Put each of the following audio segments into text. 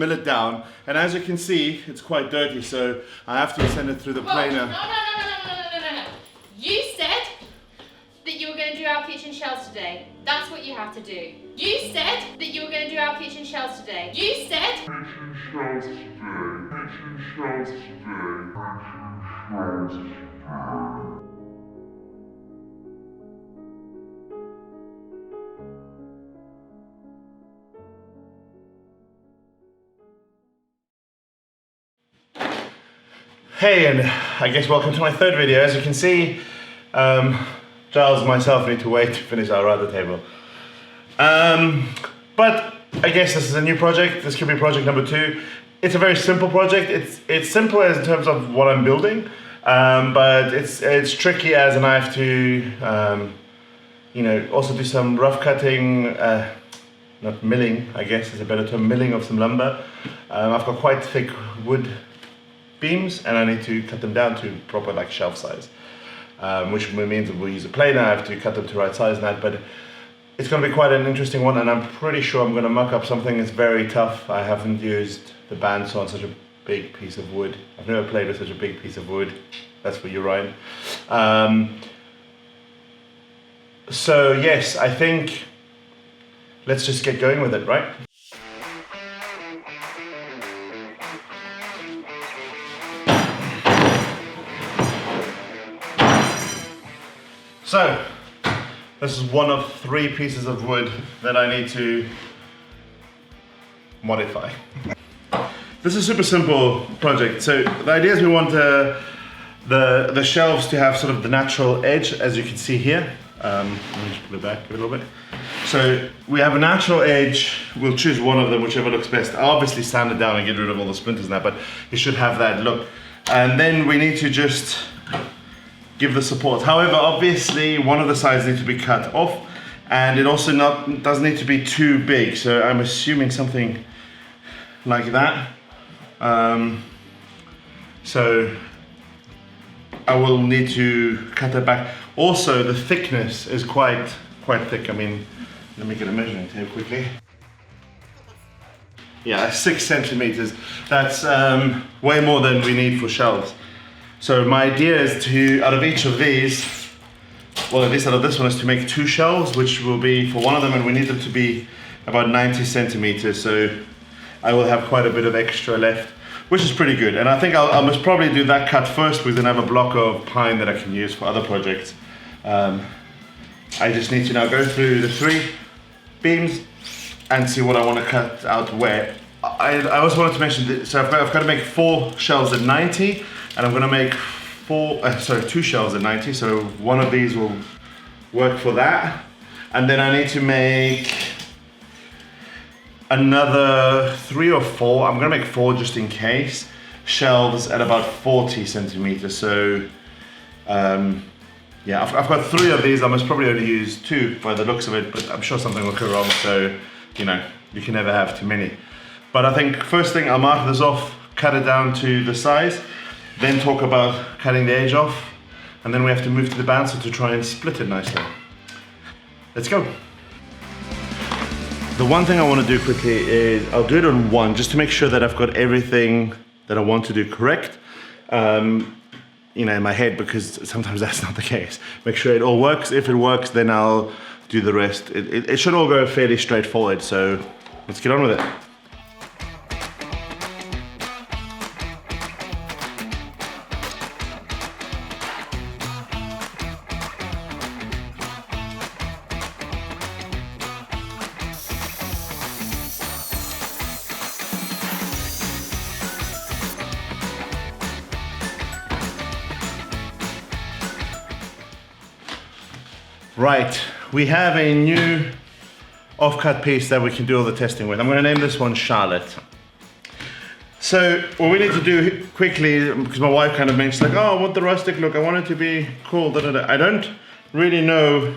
mill it down, and as you can see, it's quite dirty, so I have to send it through the planer. No. You said that you were going to do our kitchen shelves today. That's what you have to do. You said that you were going to do our kitchen shelves today. You said... Hey, and I guess welcome to my third video. As you can see, Giles and myself need to wait to finish our other table. But I guess this is a new project. This could be project number 2. It's a very simple project. It's simple in terms of what I'm building, but it's tricky as in I have to, you know, also do some rough cutting, not milling, I guess is a better term, milling of some lumber. I've got quite thick wood beams and I need to cut them down to proper like shelf size, which means that we'll use a planer. I have to cut them to the right size and that, but it's going to be quite an interesting one, and I'm pretty sure I'm going to muck up something that's very tough. I haven't used the bandsaw on such a big piece of wood. I've never played with such a big piece of wood. That's for you, Ryan. So yes, I think let's just get going with it, right? So, this is one of 3 pieces of wood that I need to modify. This is a super simple project. So the idea is we want the shelves to have sort of the natural edge, as you can see here. Let me just pull it back a little bit. So we have a natural edge. We'll choose one of them, whichever looks best. I'll obviously sand it down and get rid of all the splinters now, but it should have that look. And then we need to just give the support. However, obviously one of the sides needs to be cut off, and it also doesn't need to be too big. So I'm assuming something like that. So I will need to cut it back. Also, the thickness is quite thick. I mean, let me get a measuring tape quickly. Yeah, 6 centimeters. That's way more than we need for shelves. So my idea is to, out of each of these, well at least out of this one, is to make 2 shelves, which will be for one of them, and we need them to be about 90 centimeters. So I will have quite a bit of extra left, which is pretty good. And I think I must probably do that cut first, because then I have a block of pine that I can use for other projects. I just need to now go through the 3 beams and see what I want to cut out where. I also wanted to mention that, so I've got to make 4 shelves at 90, and I'm going to make 2 shelves at 90, so one of these will work for that. And then I need to make another 3 or 4, I'm going to make 4 just in case, shelves at about 40 centimeters. So yeah, I've got 3 of these. I must probably only use 2 by the looks of it, but I'm sure something will go wrong, so you know, you can never have too many. But I think first thing, I'll mark this off, cut it down to the size, then talk about cutting the edge off, and then we have to move to the bandsaw to try and split it nicely. Let's go. The one thing I want to do quickly is, I'll do it on 1, just to make sure that I've got everything that I want to do correct, you know, in my head, because sometimes that's not the case. Make sure it all works. If it works, then I'll do the rest. It should all go fairly straightforward, so let's get on with it. Right, we have a new off-cut piece that we can do all the testing with. I'm going to name this one Charlotte. So what we need to do quickly, because my wife kind of mentioned like, oh, I want the rustic look, I want it to be cool, da, da, da. I don't really know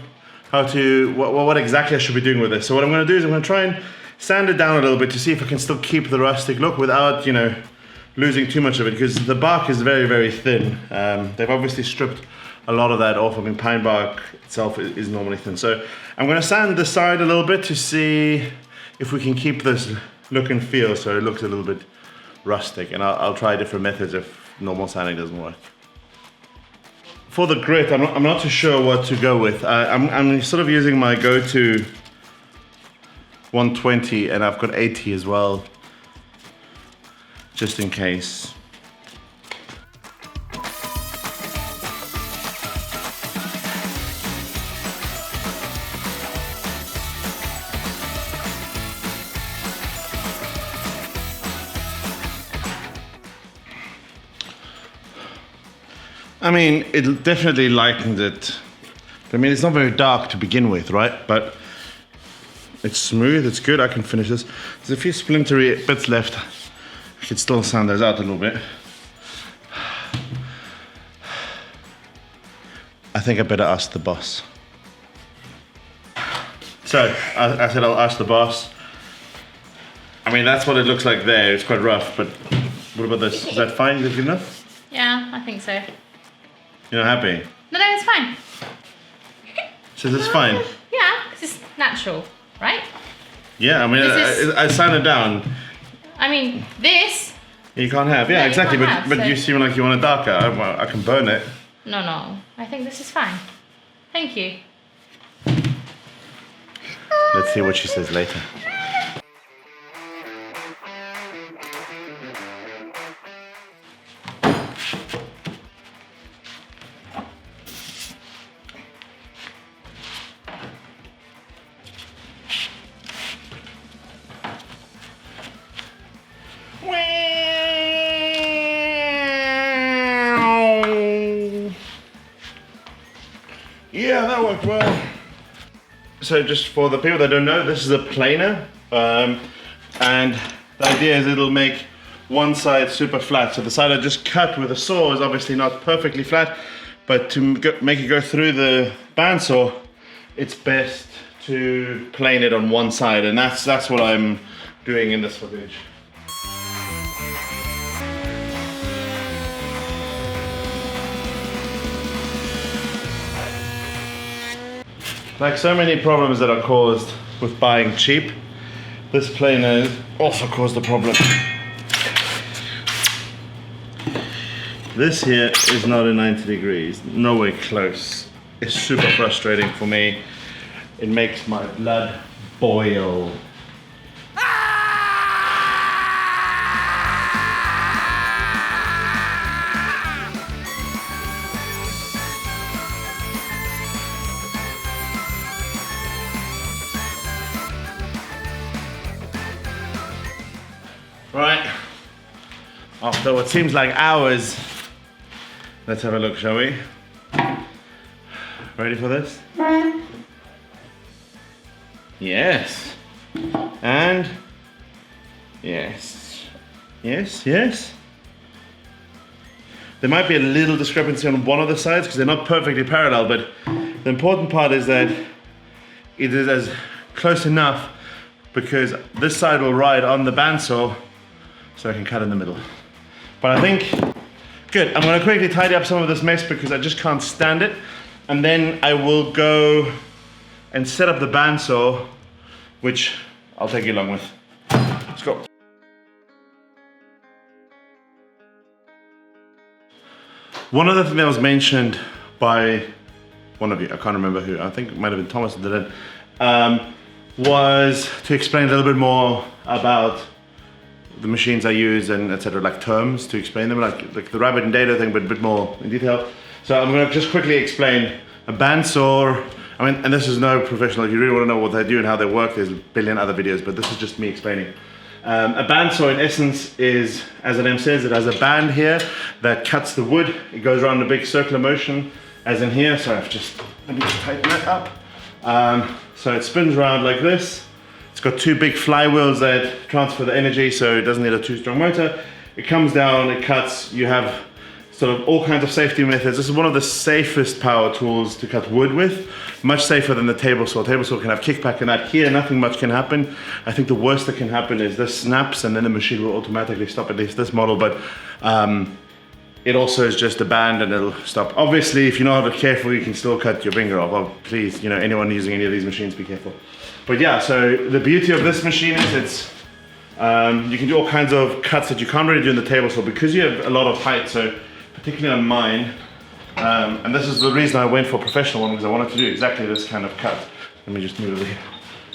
how to, what exactly I should be doing with this. So what I'm going to do is I'm going to try and sand it down a little bit to see if I can still keep the rustic look without, you know, losing too much of it, because the bark is very, very thin. They've obviously stripped a lot of that off. I mean, pine bark itself is normally thin. So I'm going to sand the side a little bit to see if we can keep this look and feel, so it looks a little bit rustic. And I'll try different methods if normal sanding doesn't work. For the grit, I'm not too sure what to go with. I'm sort of using my go-to 120, and I've got 80 as well, just in case. I mean, it definitely lightens it. I mean, it's not very dark to begin with, right? But it's smooth, it's good, I can finish this. There's a few splintery bits left. I could still sand those out a little bit. I think I better ask the boss. So, I said I'll ask the boss. I mean, that's what it looks like there. It's quite rough, but what about this? Is that fine? Is it good enough? Yeah, I think so. You're not happy? No, it's fine. So it's fine? Yeah, because it's natural, right? Yeah, I mean, I sanded down. I mean, this... You can't have, yeah, No, you exactly, can't have, but so- you seem like you want it darker. I can burn it. No, I think this is fine. Thank you. Let's see what she says later. Yeah, that worked well. So just for the people that don't know, this is a planer. And the idea is it'll make one side super flat. So the side I just cut with a saw is obviously not perfectly flat, but to make it go through the bandsaw, it's best to plane it on one side. And that's what I'm doing in this footage. Like so many problems that are caused with buying cheap, this planer also caused a problem. This here is not a 90 degrees, nowhere close. It's super frustrating for me. It makes my blood boil. Right, after what seems like hours, let's have a look, shall we? Ready for this? Yes. And yes. Yes, yes. There might be a little discrepancy on one of the sides because they're not perfectly parallel, but the important part is that it is as close enough because this side will ride on the bandsaw, so I can cut in the middle. But I think, good, I'm gonna quickly tidy up some of this mess because I just can't stand it. And then I will go and set up the bandsaw, which I'll take you along with. Let's go. One other thing that was mentioned by one of you, I can't remember who, I think it might have been Thomas that did it, was to explain a little bit more about the machines I use and etc., like terms to explain them, like the rabbit and data thing, but a bit more in detail. So I'm gonna just quickly explain a bandsaw. I mean, and this is no professional. If you really want to know what they do and how they work, there's a billion other videos, but this is just me explaining. A bandsaw in essence is, as the name says, it has a band here that cuts the wood. It goes around a big circular motion, as in here. So let me just tighten that up. So it spins around like this. It's got two big flywheels that transfer the energy, so it doesn't need a too strong motor. It comes down, it cuts. You have sort of all kinds of safety methods. This is one of the safest power tools to cut wood with. Much safer than the table saw. Table saw can have kickback and that. Here, nothing much can happen. I think the worst that can happen is this snaps and then the machine will automatically stop, at least this model, but it also is just a band and it'll stop. Obviously, if you're not careful, you can still cut your finger off. Oh, please, anyone using any of these machines, be careful. But yeah, so the beauty of this machine is it's You can do all kinds of cuts that you can't really do in the table saw because you have a lot of height. So particularly on mine, and this is the reason I went for a professional one, because I wanted to do exactly this kind of cut. Let me just move over here.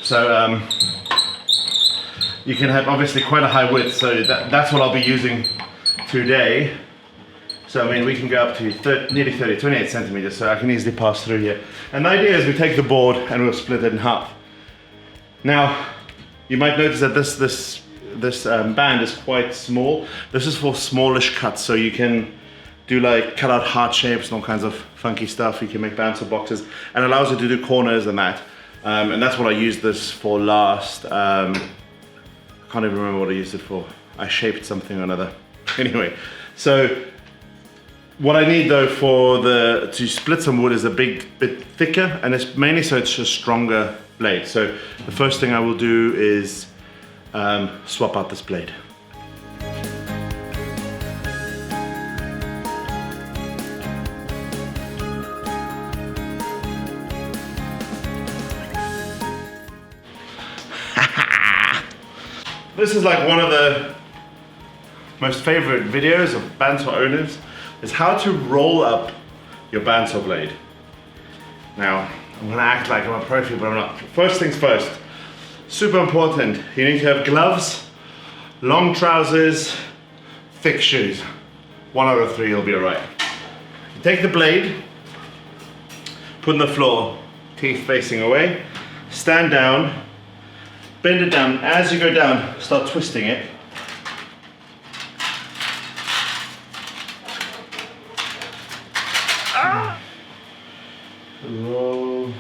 So you can have obviously quite a high width, so that's what I'll be using today. So I mean, we can go up to nearly 28 centimeters, so I can easily pass through here. And the idea is we take the board and we'll split it in half. Now, you might notice that this band is quite small. This is for smallish cuts, so you can do like cut out heart shapes and all kinds of funky stuff. You can make bandsaw boxes, and it allows you to do corners and that. And that's what I used this for last. I can't even remember what I used it for. I shaped something or another. Anyway, so what I need though to split some wood is a bit thicker, and it's mainly so it's a stronger blade. So the first thing I will do is swap out this blade. This is like one of the most favorite videos of bandsaw owners, is how to roll up your bandsaw blade. Now, I'm gonna act like I'm a profi, but I'm not. First things first, super important, you need to have gloves, long trousers, thick shoes. One out of three, you'll be all right. You take the blade, put it on the floor, teeth facing away, stand down, bend it down. As you go down, start twisting it. Roll,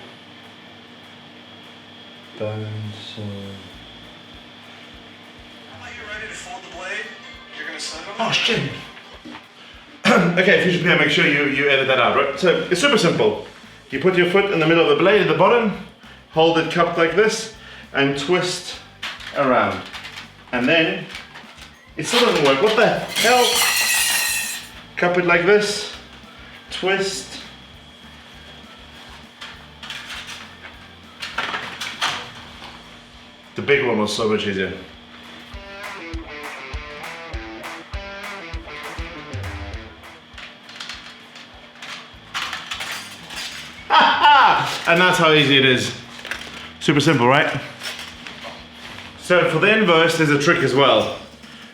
bandsaw. Are you ready to fold the blade? You're gonna set it on? Oh shit! Okay, future player, make sure you edit that out, right? So it's super simple. You put your foot in the middle of the blade at the bottom, hold it cupped like this, and twist around. And then, it still doesn't work. What the hell? Cup it like this, twist. The big one was so much easier. And that's how easy it is. Super simple, right? So for the inverse, there's a trick as well.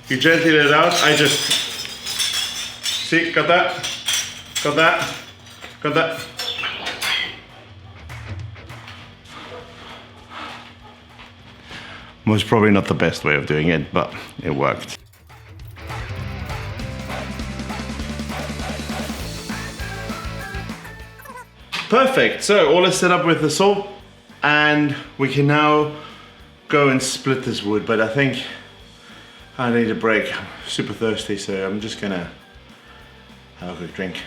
You gently let it out. I just, see, got that, got that, got that. Was probably not the best way of doing it, but it worked. Perfect, so all is set up with the saw, and we can now go and split this wood, but I think I need a break. I'm super thirsty, so I'm just gonna have a quick drink.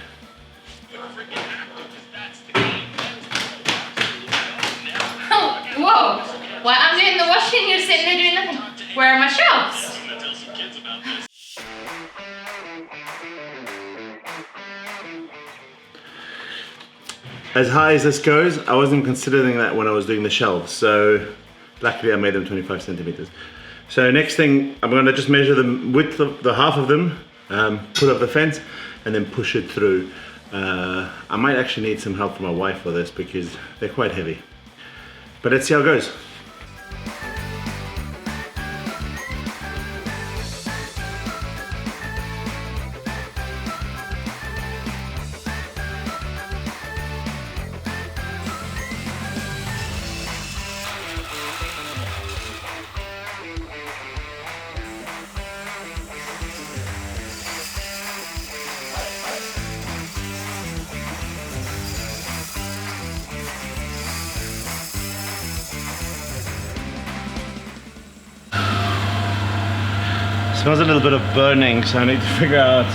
Oh, whoa! While I'm doing the washing, you're sitting there doing nothing. Where are my shelves? As high as this goes, I wasn't considering that when I was doing the shelves, so luckily I made them 25 centimeters. So next thing, I'm gonna just measure the width of the half of them, put up the fence, and then push it through. I might actually need some help from my wife for this because they're quite heavy. But let's see how it goes. Smells a little bit of burning, so I need to figure out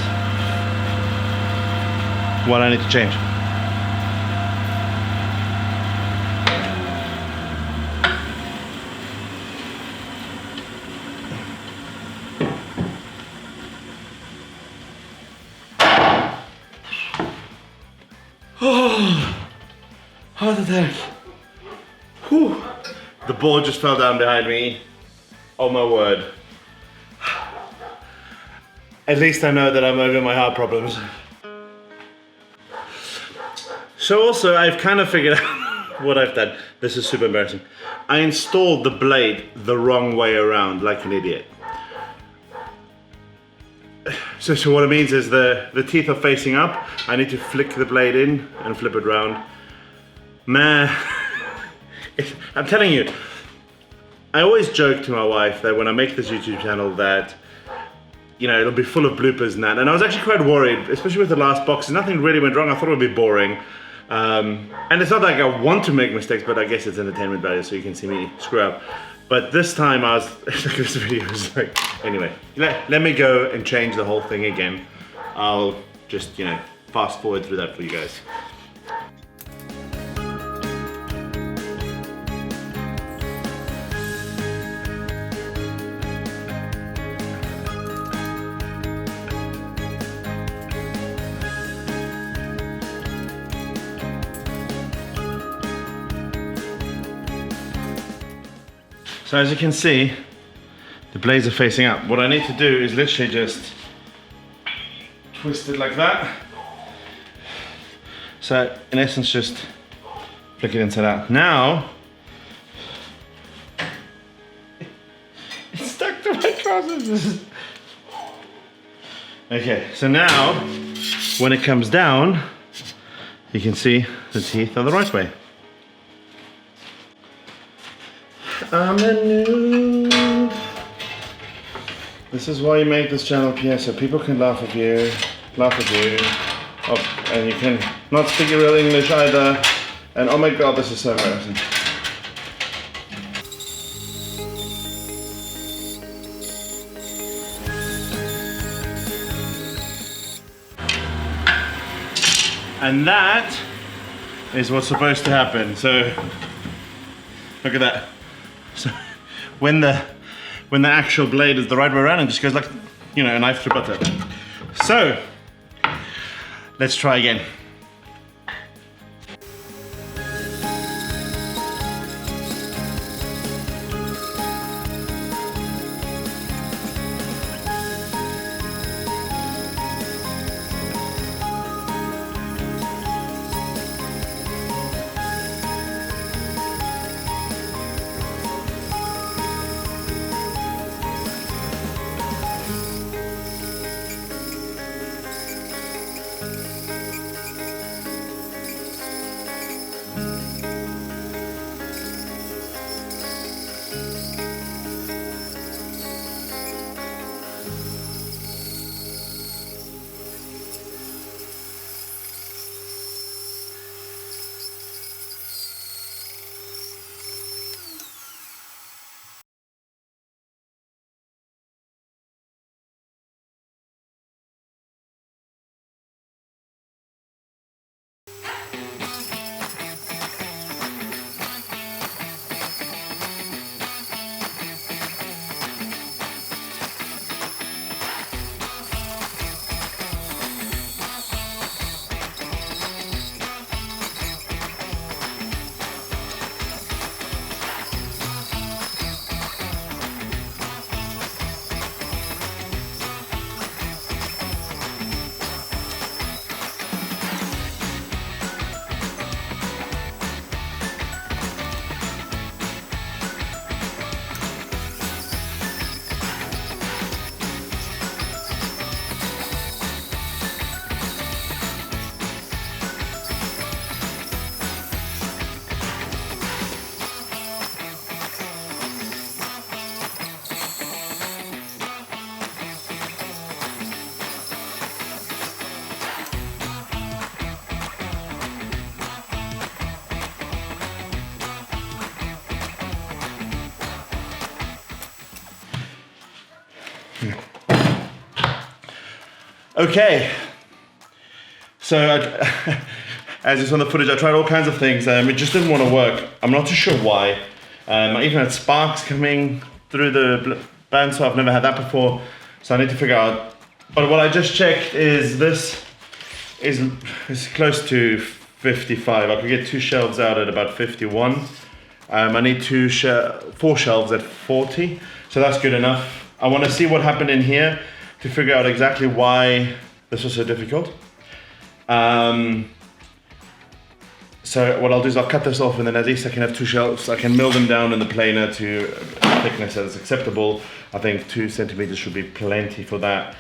what I need to change. Oh, heart attack. Whew. The board just fell down behind me. Oh my word. At least I know that I'm over my heart problems. So also, I've kind of figured out what I've done. This is super embarrassing. I installed the blade the wrong way around, like an idiot. So what it means is the teeth are facing up. I need to flick the blade in and flip it round. Man, I'm telling you, I always joke to my wife that when I make this YouTube channel that, you know, it'll be full of bloopers and that. And I was actually quite worried, especially with the last box. Nothing really went wrong. I thought it would be boring. And it's not like I want to make mistakes, but I guess it's entertainment value, so you can see me screw up. But this time I was, look at this video, it was like, anyway, let me go and change the whole thing again. I'll just, you know, fast forward through that for you guys. So as you can see, the blades are facing up. What I need to do is literally just twist it like that. So in essence, just flick it inside out. Now, it's stuck to my trousers. Okay, so now, when it comes down, you can see the teeth are the right way. I'm a noob. This is why you make this channel, Pierre, so people can laugh at you. Oh, and you can not speak real English either. And oh my god, this is so embarrassing. And that is what's supposed to happen. So, look at that. So when the actual blade is the right way around, it just goes like, you know, a knife through butter. So let's try again. Okay, so as you saw in the footage, I tried all kinds of things. It just didn't want to work. I'm not too sure why. I even had sparks coming through the bandsaw. I've never had that before, so I need to figure out. But what I just checked is this is close to 55. I could get 2 shelves out at about 51. I need 4 shelves at 40, so that's good enough. I want to see what happened in here. to figure out exactly why this was so difficult. So what I'll do is I'll cut this off, and then at least I can have 2 shelves. I can mill them down in the planer to a thickness that is acceptable. I think 2 centimeters should be plenty for that.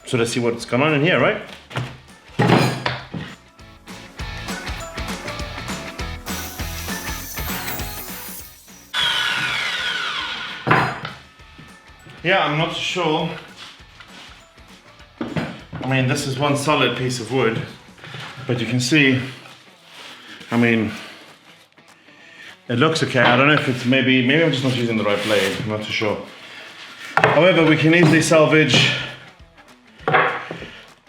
So let's see what's going on in here, right? Yeah, I'm not sure. I mean, this is one solid piece of wood, but you can see, I mean, it looks okay. I don't know if it's maybe I'm just not using the right blade. I'm not too sure. However, we can easily salvage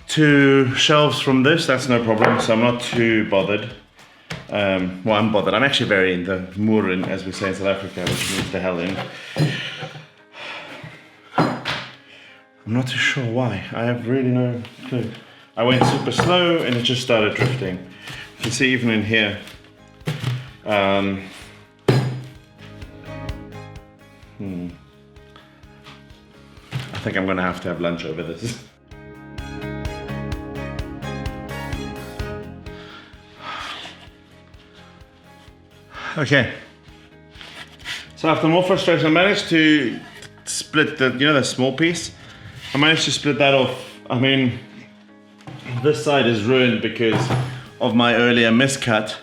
2 shelves from this. That's no problem. So I'm not too bothered. Well, I'm bothered. I'm actually very in the moerin, as we say in South Africa, which means the hell in. I'm not too sure why. I have really no clue. I went super slow and it just started drifting. You can see even in here. I think I'm gonna have to have lunch over this. Okay. So after more frustration, I managed to split the small piece. I managed to split that off. I mean, this side is ruined because of my earlier miscut.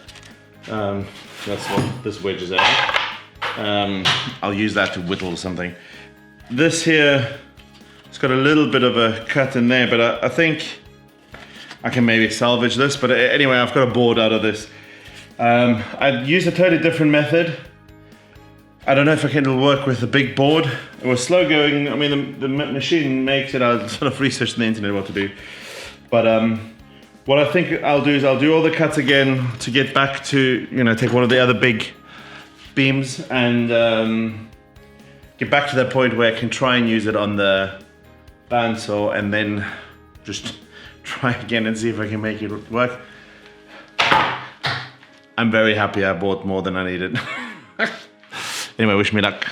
That's what this wedge is at. I'll use that to whittle something. This here, it's got a little bit of a cut in there, but I think I can maybe salvage this. But anyway, I've got a board out of this. I'd used a totally different method. I don't know if it'll work with the big board. It was slow going. I mean, the machine makes it. I'll sort of research on the internet what to do. But what I think I'll do is I'll do all the cuts again to get back to, take one of the other big beams and get back to that point where I can try and use it on the bandsaw and then just try again and see if I can make it work. I'm very happy I bought more than I needed. Anyway, wish me luck.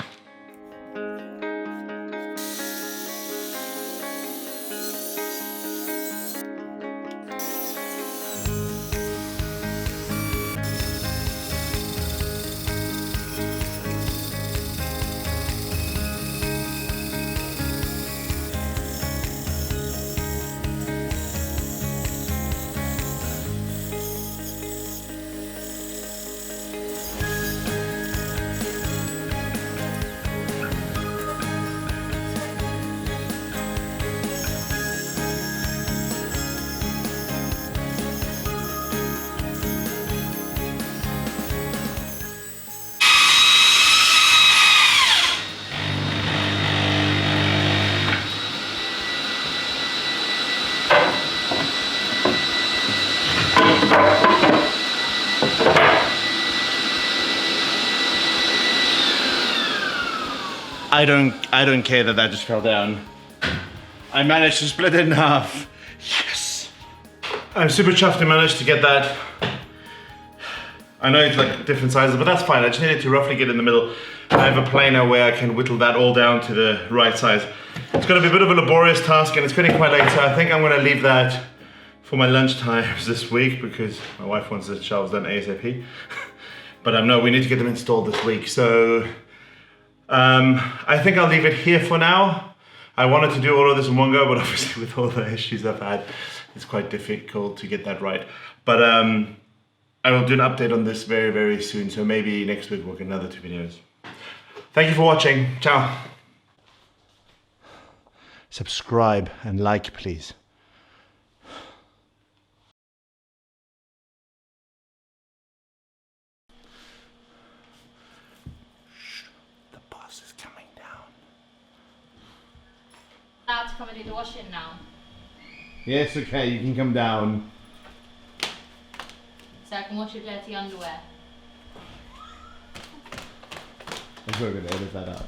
I don't care that just fell down. I managed to split it in half. Yes. I'm super chuffed I managed to get that. I know it's like different sizes, but that's fine. I just needed to roughly get in the middle. I have a planer where I can whittle that all down to the right size. It's gonna be a bit of a laborious task and it's getting quite late, so I think I'm gonna leave that for my lunch times this week because my wife wants the shelves done ASAP. But no, we need to get them installed this week. So I think I'll leave it here for now. I wanted to do all of this in one go, but obviously with all the issues I've had, it's quite difficult to get that right. But I will do an update on this very, very soon. So maybe next week we'll get another 2 videos. Thank you for watching. Ciao. Subscribe and like, please. The boss is coming down. Allowed to come and do the washing now. Yes, okay, you can come down. So I can wash your dirty underwear. I'm sure we're going to edit that out.